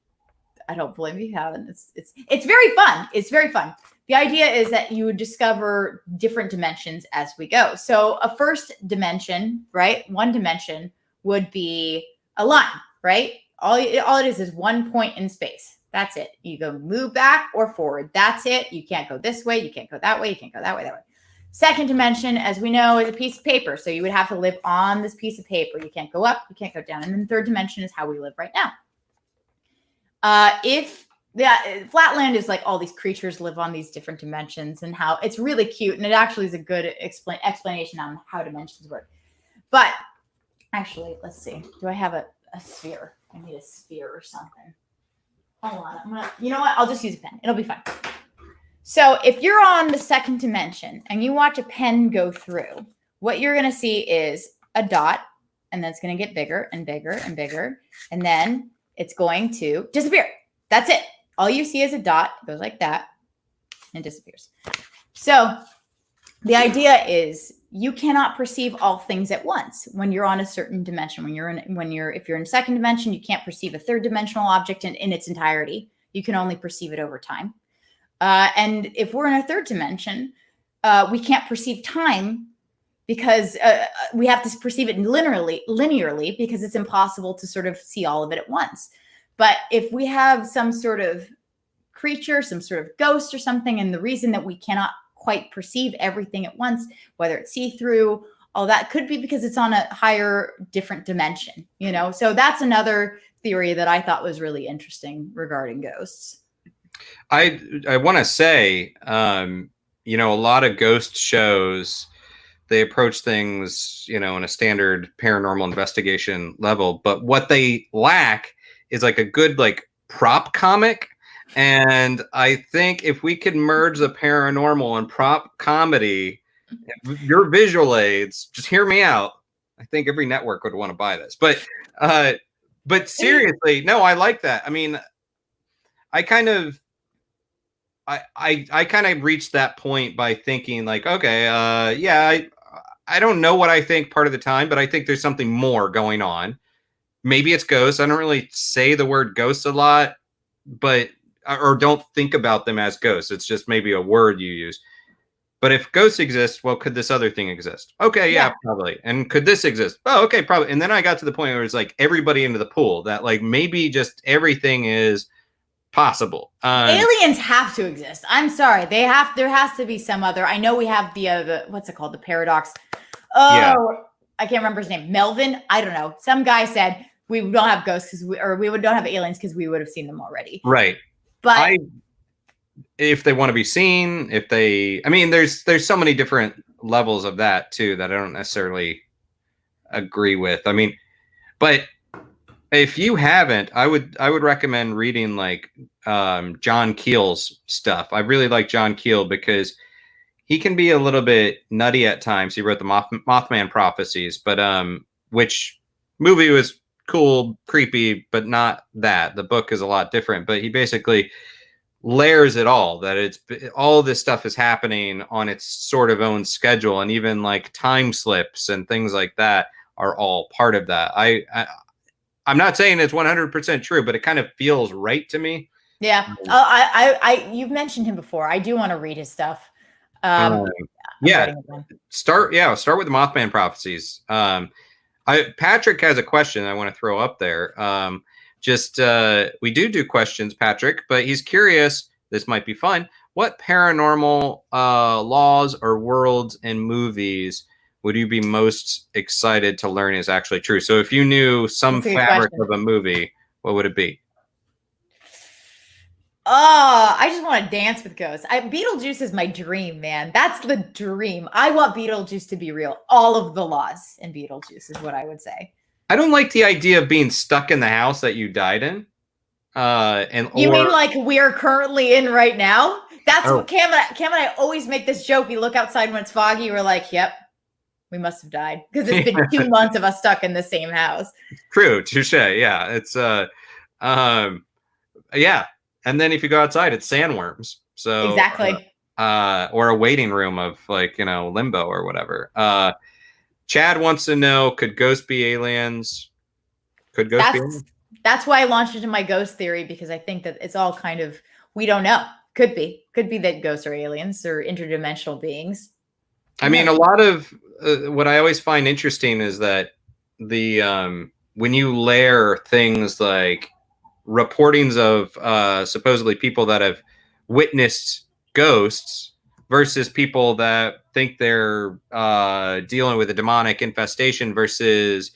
I don't blame you haven't, it's very fun. It's very fun. The idea is that you would discover different dimensions as we go. So a first dimension, right? One dimension would be a line, right? All it is one point in space. That's it. You go move back or forward. That's it. You can't go this way. You can't go that way. You can't go that way, that way. Second dimension, as we know, is a piece of paper. So you would have to live on this piece of paper. You can't go up. You can't go down. And then third dimension is how we live right now. If Flatland is like all these creatures live on these different dimensions and how it's really cute. And it actually is a good explanation on how dimensions work. But actually, let's see. Do I have a sphere? I need a sphere or something. Hold on. You know what? I'll just use a pen. It'll be fine. So if you're on the second dimension and you watch a pen go through, what you're going to see is a dot, and then it's going to get bigger and bigger and bigger. And then it's going to disappear. That's it. All you see is a dot. It goes like that and disappears. So the idea is you cannot perceive all things at once when you're on a certain dimension. If you're in second dimension, you can't perceive a third dimensional object in its entirety. You can only perceive it over time. And if we're in a third dimension, we can't perceive time because we have to perceive it linearly because it's impossible to sort of see all of it at once. But if we have some sort of creature, some sort of ghost or something, and the reason that we cannot quite perceive everything at once, whether it's see-through, all that could be because it's on a higher, different dimension, you know? So that's another theory that I thought was really interesting regarding ghosts. I want to say, you know, a lot of ghost shows, they approach things, you know, in a standard paranormal investigation level, but what they lack is like a good like prop comic. And I think if we could merge the paranormal and prop comedy, your visual aids, just hear me out. I think every network would want to buy this. But seriously, no, I like that. I mean, I kind of reached that point by thinking like, okay, yeah, I don't know what I think part of the time, but I think there's something more going on. Maybe it's ghosts. I don't really say the word ghosts a lot, or don't think about them as ghosts. It's just maybe a word you use. But if ghosts exist, well, could this other thing exist? Okay, yeah, probably. And could this exist? Oh, okay, probably. And then I got to the point where it's like everybody into the pool, that like maybe just everything is possible. Aliens have to exist. I'm sorry. There has to be some other. I know we have the what's it called? The paradox. Oh, yeah. I can't remember his name. Melvin. I don't know. Some guy said we don't have ghosts we don't have aliens because we would have seen them already. Right. But if they want to be seen, I mean, there's so many different levels of that too that I don't necessarily agree with. I mean, but if you haven't, I would recommend reading like John Keel's stuff. I really like John Keel because he can be a little bit nutty at times. He wrote the Mothman Prophecies, but which movie was cool, creepy, but not that. The book is a lot different, but he basically layers it all, that all this stuff is happening on its sort of own schedule, and even like time slips and things like that are all part of that. I'm not saying it's 100% true, but it kind of feels right to me. Yeah. You've mentioned him before. I do want to read his stuff. Yeah. Start with the Mothman Prophecies. Patrick has a question I want to throw up there. We do questions, Patrick, but he's curious. This might be fun. What paranormal laws or worlds and movies would you be most excited to learn is actually true? So if you knew some fabric of a movie, what would it be? Oh, I just want to dance with ghosts. Beetlejuice is my dream, man. That's the dream. I want Beetlejuice to be real. All of the laws in Beetlejuice is what I would say. I don't like the idea of being stuck in the house that you died in. You mean like we're currently in right now? That's what Cam and I always make this joke. We look outside when it's foggy. We're like, yep, we must have died because it's been 2 months of us stuck in the same house. True, touche. Yeah, it's yeah. And then if you go outside, it's sandworms. So exactly. Or a waiting room of like, you know, limbo or whatever. Chad wants to know, could ghosts be aliens? Could ghosts be aliens? That's why I launched into my ghost theory, because I think that it's all kind of, we don't know. Could be that ghosts are aliens or interdimensional beings. I mean, a lot of what I always find interesting is that when you layer things like reportings of supposedly people that have witnessed ghosts versus people that think they're dealing with a demonic infestation versus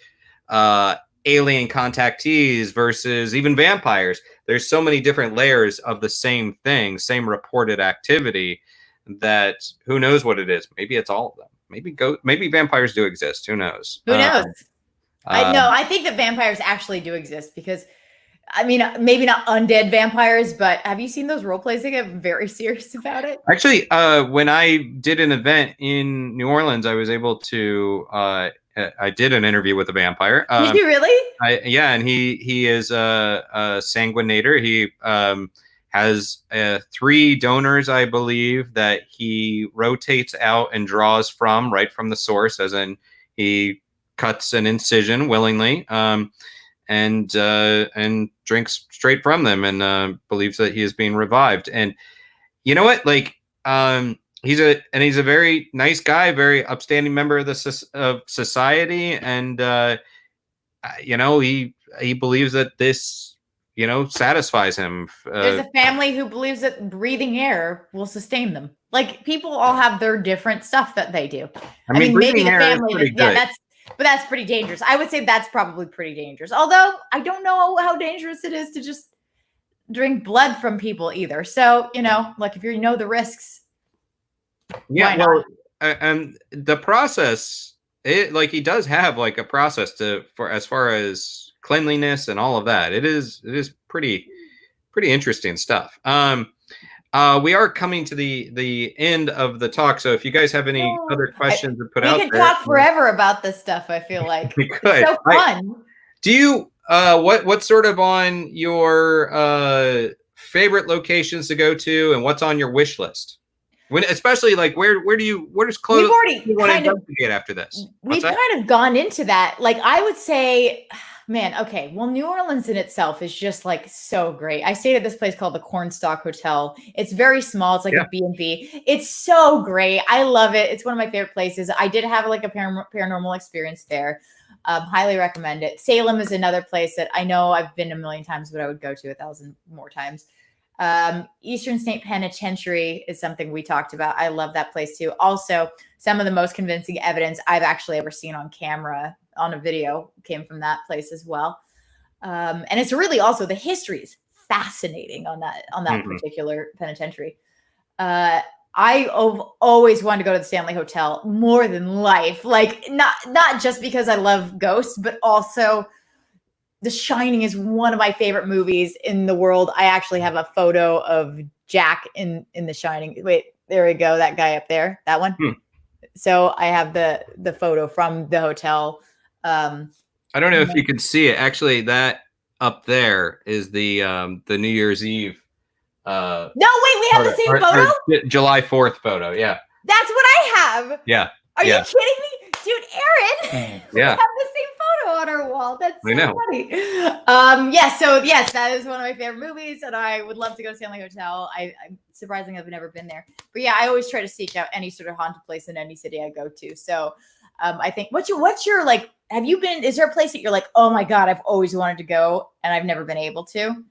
alien contactees versus even vampires. There's so many different layers of the same thing, same reported activity, that who knows what it is. Maybe it's all of them. Maybe vampires do exist. Who knows? Who knows? I think that vampires actually do exist because, I mean, maybe not undead vampires, but have you seen those role plays? They get very serious about it. Actually, when I did an event in New Orleans, I was able to. I did an interview with a vampire. Did you really? Yeah, and he is a sanguinator. He has 3 donors, I believe, that he rotates out and draws from right from the source, as in he cuts an incision willingly, and drinks straight from them, and believes that he is being revived. And you know what? Like, he's a very nice guy, very upstanding member of the society, and you know, he believes that this, you know, satisfies him. There's a family who believes that breathing air will sustain them. Like, people all have their different stuff that they do. I mean maybe the family, that's pretty dangerous. I would say that's probably pretty dangerous. Although I don't know how dangerous it is to just drink blood from people either. So, you know, like, if you know the risks. Yeah, well, and the process, like, he does have like a process for as far as cleanliness and all of that. It is pretty interesting stuff. We are coming to the end of the talk, so if you guys have any other questions to put out there, we could talk forever about this stuff. I feel like we could. It's so fun. Do you what's sort of on your favorite locations to go to, and what's on your wish list? When, especially, like, where does close? We've already you want to investigate after this? We've kind of gone into that. Like, I would say, man, okay. Well, New Orleans in itself is just like so great. I stayed at this place called the Cornstalk Hotel. It's very small. It's like a B&B. It's so great. I love it. It's one of my favorite places. I did have like a paranormal experience there. Highly recommend it. Salem is another place that I know I've been a million times, but I would go to 1,000 more times. Eastern State Penitentiary is something we talked about. I love that place too. Also, some of the most convincing evidence I've actually ever seen on camera, on a video, came from that place as well. And it's really also, the history is fascinating on that particular penitentiary. I've always wanted to go to the Stanley Hotel more than life. Like, not just because I love ghosts, but also The Shining is one of my favorite movies in the world. I actually have a photo of Jack in The Shining. Wait, there we go. That guy up there, that one. So I have the photo from the hotel. I don't know if you can see it. Actually, that up there is the New Year's Eve. No, wait, we have the same photo? July 4th photo, yeah. That's what I have. Yeah. Are you kidding me? Dude, Aaron, we have the same photo on our wall. That's so funny. So yes, that is one of my favorite movies, and I would love to go to Stanley Hotel. I'm surprisingly, I've never been there. But yeah, I always try to seek out any sort of haunted place in any city I go to. So I think, what's your like, is there a place that you're like, oh my God, I've always wanted to go and I've never been able to?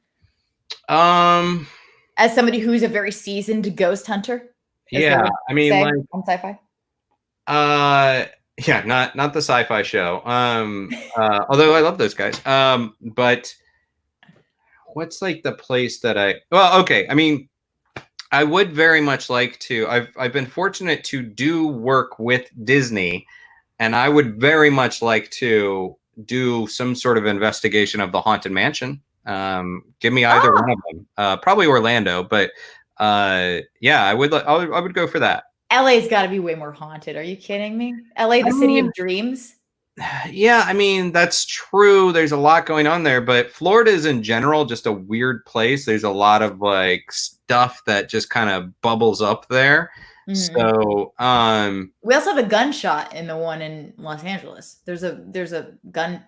As somebody who's a very seasoned ghost hunter? Yeah, I mean, like, on sci-fi? Yeah, not the sci-fi show. Although I love those guys. But what's like the place that I mean, I would very much like to. I've been fortunate to do work with Disney, and I would very much like to do some sort of investigation of the Haunted Mansion. Give me either one of them. Probably Orlando, but yeah, I would go for that. LA's got to be way more haunted. Are you kidding me? LA, the city of dreams. Yeah, I mean, that's true. There's a lot going on there, but Florida is in general just a weird place. There's a lot of like stuff that just kind of bubbles up there. So, we also have a gunshot in the one in Los Angeles. There's a gun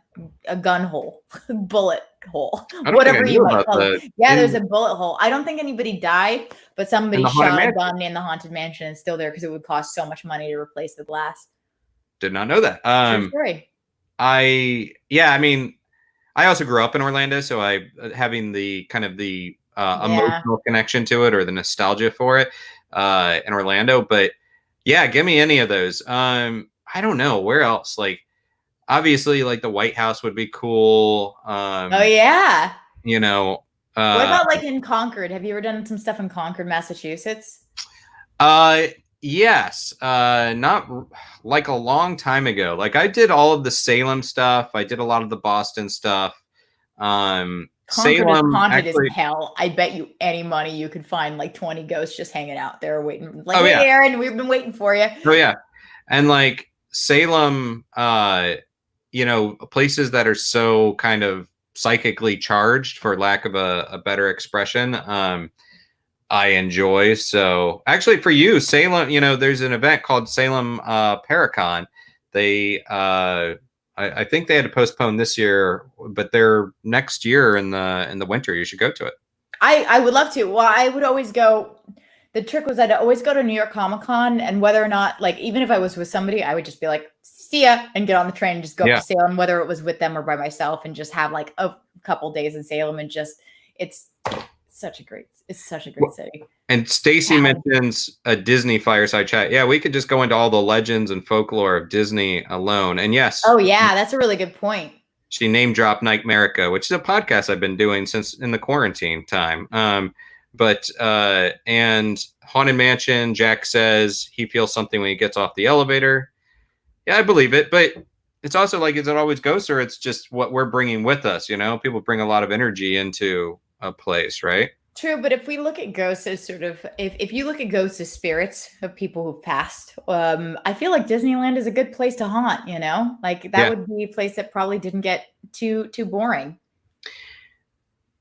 hole, bullet hole, whatever you might call it. Yeah, there's a bullet hole. I don't think anybody died, but somebody shot a gun in the Haunted Mansion and it's still there because it would cost so much money to replace the glass. Did not know that. True story. I mean, I also grew up in Orlando, so having the kind of the emotional connection to it, or the nostalgia for it. In Orlando, but yeah, give me any of those. I don't know where else. Like, obviously, like the White House would be cool. Oh yeah. You know, What about like in Concord? Have you ever done some stuff in Concord, Massachusetts? Yes, not like a long time ago. Like I did all of the Salem stuff. I did a lot of the Boston stuff. Concord is Salem haunted as actually. hell. I bet you any money you could find like 20 ghosts just hanging out there waiting. Like, Oh hey, yeah. Aaron, we've been waiting for you. Oh yeah. And like Salem, you know, places that are so kind of psychically charged, for lack of a better expression, I enjoy. So actually for you, Salem, you know, there's an event called Salem Paracon. They I think they had to postpone this year, but they're next year in the winter. You should go to it. I would love to. Well, I would always go. The trick was I'd always go to New York Comic Con, and whether or not, like, even if I was with somebody, I would just be like, see ya, and get on the train and just go up to Salem, whether it was with them or by myself, and just have like a couple days in Salem, and just it's such a great city. And Stacy mentions a Disney fireside chat. Yeah, we could just go into all the legends and folklore of Disney alone. And yes. Oh yeah, that's a really good point. She name dropped Nightmerica, which is a podcast I've been doing since in the quarantine time. And Haunted Mansion, Jack says he feels something when he gets off the elevator. Yeah, I believe it, but it's also like, is it always ghosts, or it's just what we're bringing with us? You know, people bring a lot of energy into a place, right? True, but if we look at ghosts as sort of, if you look at ghosts as spirits of people who've passed, I feel like Disneyland is a good place to haunt, you know? Like that would be a place that probably didn't get too boring.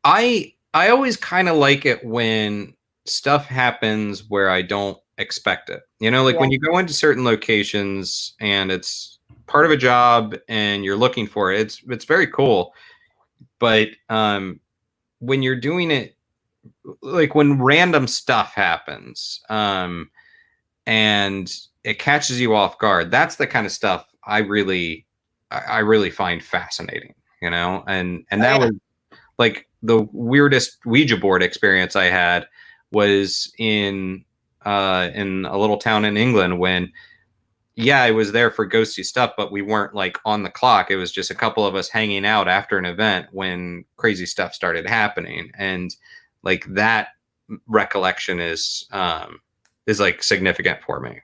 I always kind of like it when stuff happens where I don't expect it. You know, like when you go into certain locations and it's part of a job and you're looking for it, it's very cool. But when you're doing it, like when random stuff happens and it catches you off guard, that's the kind of stuff I really find fascinating, you know? And that was like the weirdest Ouija board experience I had was in a little town in England when, I was there for ghosty stuff, but we weren't like on the clock. It was just a couple of us hanging out after an event when crazy stuff started happening. And like that recollection is like significant for me.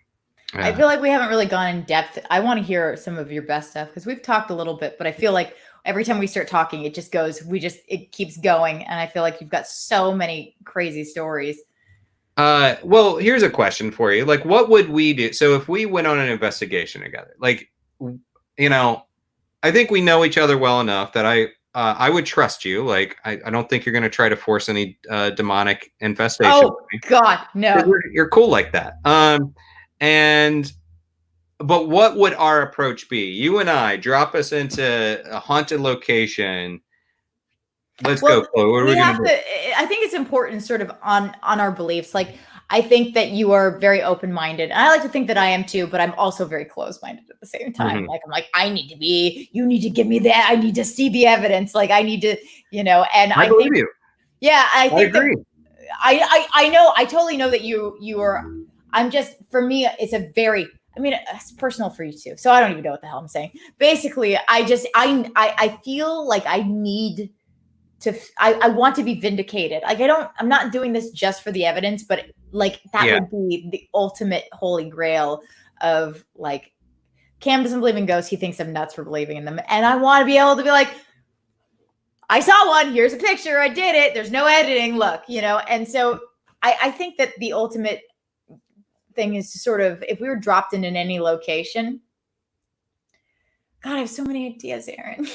I feel like we haven't really gone in depth. I want to hear some of your best stuff because we've talked a little bit, but I feel like every time we start talking, it just goes, it keeps going. And I feel like you've got so many crazy stories. Well, here's a question for you. Like, what would we do? So if we went on an investigation together, like, you know, I think we know each other well enough that I would trust you. Like, I don't think you're going to try to force any demonic infestation. Oh God, no. You're cool like that. But what would our approach be? You and I drop us into a haunted location. Let's go, Chloe. What are we going to do? I think it's important sort of on our beliefs. Like, I think that you are very open-minded. And I like to think that I am too, but I'm also very close-minded at the same time. Mm-hmm. Like, I'm like, you need to give me that. I need to see the evidence. Like, I need to, you know, and I believe think, you. Yeah, I agree. I know, I totally know that you are, I'm just, for me, it's a very, I mean, it's personal for you too. So I don't even know what the hell I'm saying. Basically, I feel like I need I want to be vindicated. Like I'm not doing this just for the evidence, but like that would be the ultimate holy grail of like, Cam doesn't believe in ghosts. He thinks I'm nuts for believing in them. And I want to be able to be like, I saw one, here's a picture. I did it. There's no editing. Look, you know? And so I think that the ultimate thing is to sort of, if we were dropped in any location, God, I have so many ideas, Aaron.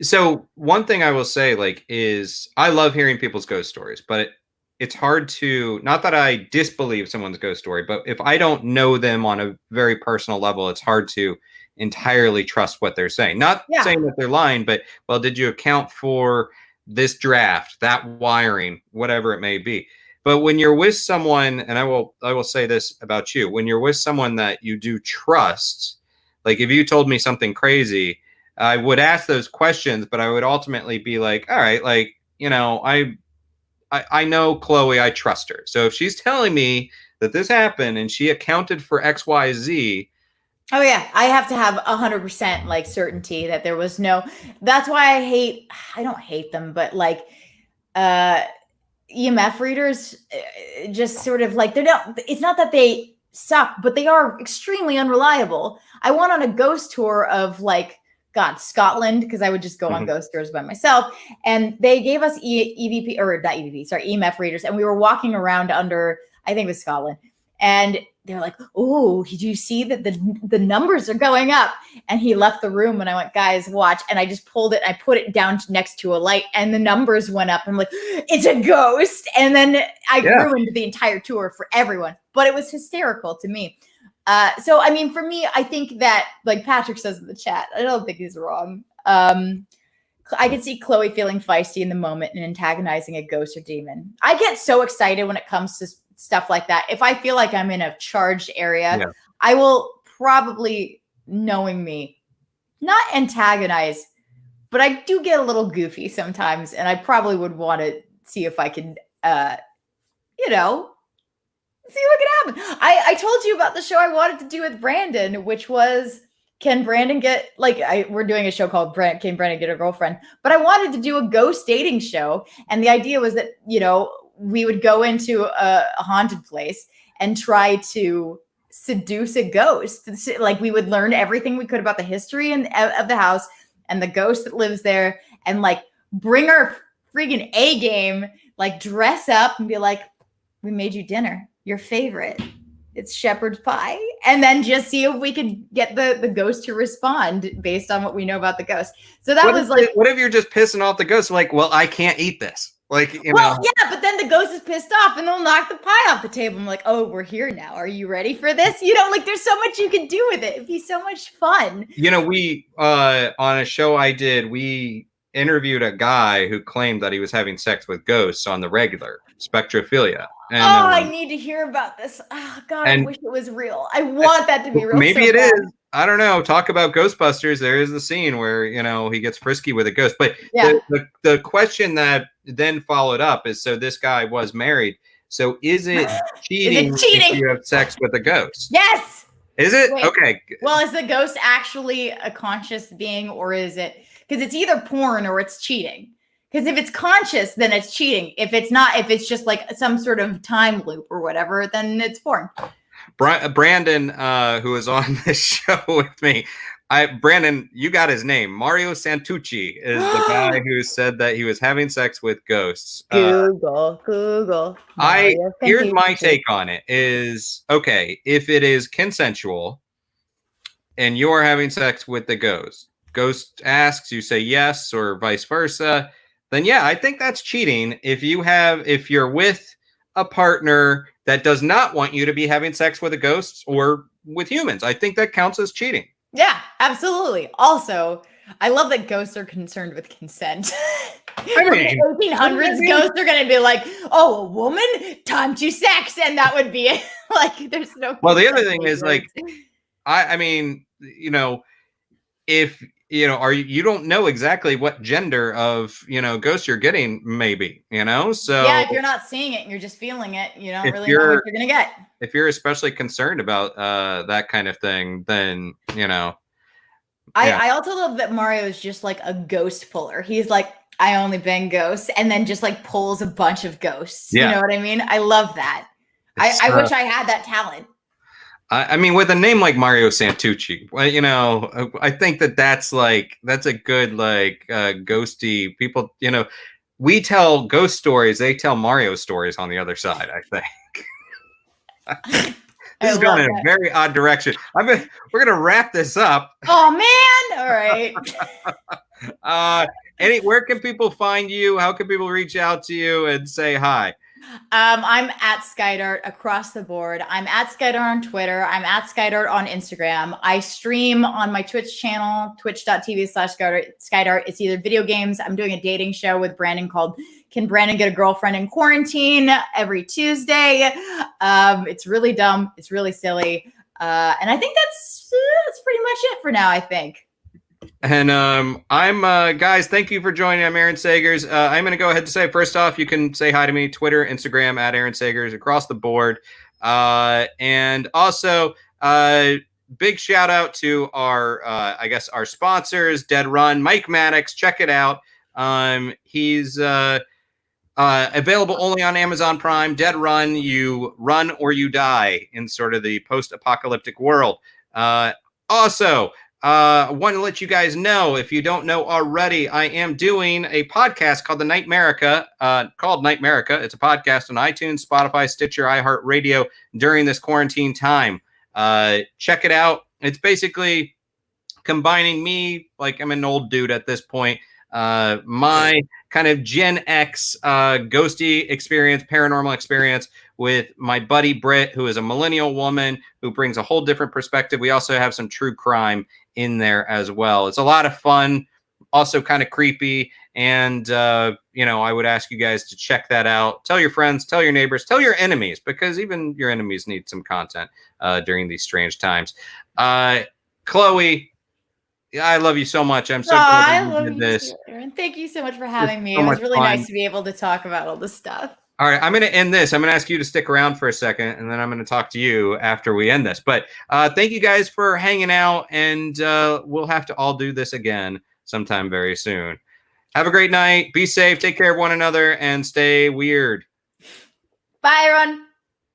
So one thing I will say, like, is I love hearing people's ghost stories, but it's hard to, not that I disbelieve someone's ghost story, but if I don't know them on a very personal level, it's hard to entirely trust what they're saying. Not saying that they're lying, but, well, did you account for this draft, that wiring, whatever it may be? But when you're with someone, and I will say this about you, when you're with someone that you do trust, like if you told me something crazy, I would ask those questions, but I would ultimately be like, all right, like, you know, I know Chloe, I trust her. So if she's telling me that this happened and she accounted for X, Y, Z, Oh yeah, I have to have 100% like certainty that there was no. That's why I don't hate them, but like uh EMF readers just sort of like they're not. It's not that they suck, but they are extremely unreliable. I went on a ghost tour of like God Scotland because I would just go on ghost tours by myself, and they gave us EVP or not EVP, sorry EMF readers, and we were walking around under I think it was Scotland, and they're like, "Oh, did you see that the numbers are going up?" And he left the room, and I went, "Guys, watch." And I just pulled it, and I put it down next to a light, and the numbers went up. I'm like, "It's a ghost!" And then I ruined the entire tour for everyone, but it was hysterical to me. So, I mean, for me, I think that, like Patrick says in the chat, I don't think he's wrong. I could see Chloe feeling feisty in the moment and antagonizing a ghost or demon. I get so excited when it comes to stuff like that. If I feel like I'm in a charged area, I will probably, knowing me, not antagonize, but I do get a little goofy sometimes, and I probably would want to see if I can, see what can happen. I told you about the show I wanted to do with Brandon, which was can Brandon get we're doing a show called Can Brandon Get a Girlfriend? But I wanted to do a ghost dating show, and the idea was that we would go into a haunted place and try to seduce a ghost. Like we would learn everything we could about the history of the house and the ghost that lives there, and like bring our freaking A game, like dress up and be like, "We made you dinner, your favorite. It's shepherd's pie," and then just see if we could get the ghost to respond based on what we know about the ghost. So that was like, what if you're just pissing off the ghost? Like, well, I can't eat this. Like, yeah, but then the ghost is pissed off and they'll knock the pie off the table. I'm like, "Oh, we're here now. Are you ready for this?" Like there's so much you can do with it. It'd be so much fun. We on a show I did, we interviewed a guy who claimed that he was having sex with ghosts on the regular, spectrophilia. And, I need to hear about this. Oh, God, I wish it was real. I want that to be real. Maybe it is. I don't know. Talk about Ghostbusters. There is the scene where, he gets frisky with a ghost. But the question that then followed up is, so this guy was married. So is it cheating, if you have sex with a ghost? Yes. Is it? Wait. Okay. Well, is the ghost actually a conscious being, or is it? Because it's either porn or it's cheating. Because if it's conscious, then it's cheating. If it's not, if it's just like some sort of time loop or whatever, then it's porn. Brandon, who is on this show with me, Brandon, you got his name. Mario Santucci is the guy who said that he was having sex with ghosts. Google. Here's my take on it is, okay, if it is consensual and you're having sex with the ghost asks, you say yes, or vice versa, then yeah, I think that's cheating. If you're with a partner that does not want you to be having sex with a ghost or with humans, I think that counts as cheating. Yeah, absolutely. Also, I love that ghosts are concerned with consent. I mean, 1800s ghosts are going to be like, "Oh, a woman, time to sex," and that would be it. Like, there's no. Well, the other thing is, like, I mean, if you don't know exactly what gender of ghost you're getting, maybe, so yeah, if you're not seeing it and you're just feeling it, you don't really know what you're gonna get. If you're especially concerned about that kind of thing, then I also love that Mario is just like a ghost puller. He's like, "I only bang ghosts," and then just like pulls a bunch of ghosts. You know what I mean? I love that. I wish I had that talent. I mean, with a name like Mario Santucci, I think that's a good, ghosty people, we tell ghost stories. They tell Mario stories on the other side, I think. This is going in a very odd direction. We're going to wrap this up. Oh, man. All right. Where can people find you? How can people reach out to you and say hi? I'm at Skydart across the board. I'm at Skydart on Twitter. I'm at Skydart on Instagram. I stream on my Twitch channel, twitch.tv/Skydart. It's either video games. I'm doing a dating show with Brandon called Can Brandon Get a Girlfriend in Quarantine every Tuesday. It's really dumb. It's really silly. And I think that's pretty much it for now, I think. And I'm guys, thank you for joining. I'm Aaron Sagers. I'm going to go ahead and say, first off, you can say hi to me, Twitter, Instagram, at Aaron Sagers, across the board. And also, big shout out to our, I guess, our sponsors, Dead Run, Mike Maddox. Check it out. He's available only on Amazon Prime. Dead Run, you run or you die in sort of the post-apocalyptic world. Also, I want to let you guys know, if you don't know already, I am doing a podcast called Nightmerica. It's a podcast on iTunes, Spotify, Stitcher, iHeartRadio during this quarantine time. Check it out. It's basically combining me, like I'm an old dude at this point, my kind of Gen X ghosty experience, paranormal experience, with my buddy Britt, who is a millennial woman who brings a whole different perspective. We also have some true crime in there as well. It's a lot of fun, also kind of creepy. And, I would ask you guys to check that out. Tell your friends, tell your neighbors, tell your enemies, because even your enemies need some content during these strange times. Chloe, I love you so much. I'm so glad you did this. Too, Aaron. Thank you so much for having me. It was really nice to be able to talk about all this stuff. All right, I'm going to end this. I'm going to ask you to stick around for a second, and then I'm going to talk to you after we end this. But thank you guys for hanging out, and we'll have to all do this again sometime very soon. Have a great night. Be safe. Take care of one another, and stay weird. Bye, everyone.